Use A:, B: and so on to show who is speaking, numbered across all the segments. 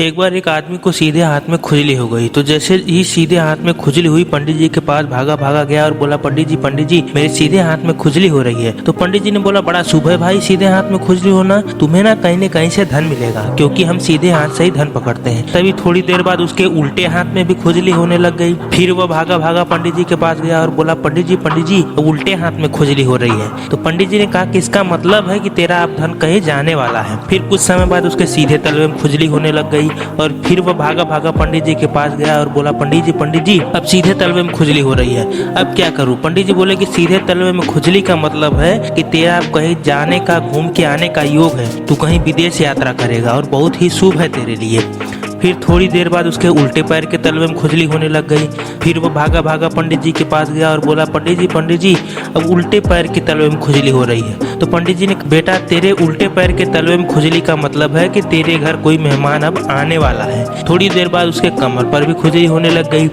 A: एक बार एक आदमी को सीधे हाथ में खुजली हो गई, तो जैसे ही सीधे हाथ में खुजली हुई पंडित जी के पास भागा भागा गया और बोला, पंडित जी मेरे सीधे हाथ में खुजली हो रही है। तो पंडित जी ने बोला, बड़ा शुभ है भाई, सीधे हाथ में खुजली होना, तुम्हें ना कहीं से धन मिलेगा, क्योंकि हम सीधे हाथ से ही धन पकड़ते हैं। तभी थोड़ी देर बाद उसके उल्टे हाथ में भी खुजली होने लग गई। फिर वह भागा भागा पंडित जी के पास गया और बोला, पंडित जी उल्टे हाथ में खुजली हो रही है। तो पंडित जी ने कहा कि इसका मतलब है कि तेरा अब धन कहीं जाने वाला है। फिर कुछ समय बाद उसके सीधे तलवे में खुजली होने लग गई और फिर वह भागा भागा पंडित जी के पास गया और बोला, पंडित जी अब सीधे तलवे में खुजली हो रही है, अब क्या करूं? पंडित जी बोले कि सीधे तलवे में खुजली का मतलब है कि तेरा अब कहीं जाने का, घूम के आने का योग है, तू कहीं विदेश यात्रा करेगा और बहुत ही शुभ है तेरे लिए। फिर थोड़ी देर बाद उसके उल्टे पैर के तलवे में खुजली होने लग गई। फिर वो भागा भागा पंडित जी के पास गया और बोला, पंडित जी अब उल्टे पैर के तलवे में खुजली हो रही है। तो पंडित जी ने, बेटा तेरे उल्टे पैर के तलवे में खुजली का मतलब है कि तेरे घर कोई मेहमान अब आने वाला है। थोड़ी देर बाद उसके कमर पर भी खुजली होने लग गई।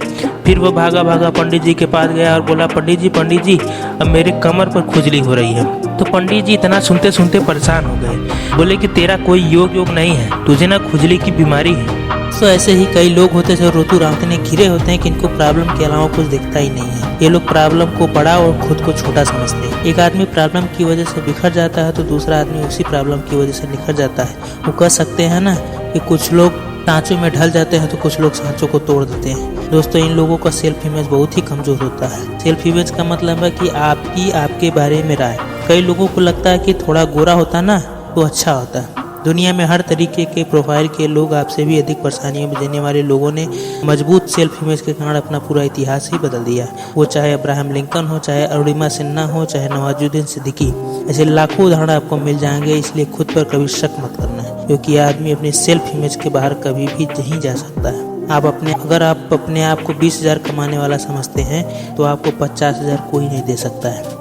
A: फिर वो भागा भागा पंडित जी के पास गया और बोला, पंडित जी अब मेरे कमर पर खुजली हो रही है। तो पंडित जी इतना सुनते सुनते परेशान हो गए, बोले कि तेरा कोई योग नहीं है, तुझे ना खुजली की बीमारी है। तो ऐसे ही कई लोग होते हैं जो ऋतु रात ने घिरे होते हैं कि इनको प्रॉब्लम के अलावा कुछ दिखता ही नहीं है। ये लोग प्रॉब्लम को बड़ा और खुद को छोटा समझते हैं। एक आदमी प्रॉब्लम की वजह से बिखर जाता है तो दूसरा आदमी उसी प्रॉब्लम की वजह से निखर जाता है। वो कह सकते हैं ना कि कुछ लोग सांचों में ढल जाते हैं तो कुछ लोग सांचों को तोड़ देते हैं। दोस्तों, इन लोगों का सेल्फ इमेज बहुत ही कमजोर होता है। सेल्फ इमेज का मतलब है कि आपकी आपके बारे में राय। कई लोगों को लगता है कि थोड़ा गोरा होता ना तो अच्छा होता है। दुनिया में हर तरीके के प्रोफाइल के लोग, आपसे भी अधिक परेशानियों में देने वाले लोगों ने मजबूत सेल्फ इमेज के कारण अपना पूरा इतिहास ही बदल दिया। वो चाहे अब्राहम लिंकन हो, चाहे अरुणिमा सिन्हा हो, चाहे नवाजुद्दीन सिद्दीकी, ऐसे लाखों उदाहरण आपको मिल जाएंगे। इसलिए खुद पर कभी शक मत करना है, क्योंकि आदमी अपने सेल्फ इमेज के बाहर कभी भी नहीं जा सकता है। अगर आप अपने आप को 20,000 कमाने वाला समझते हैं तो आपको 50,000 कोई नहीं दे सकता है।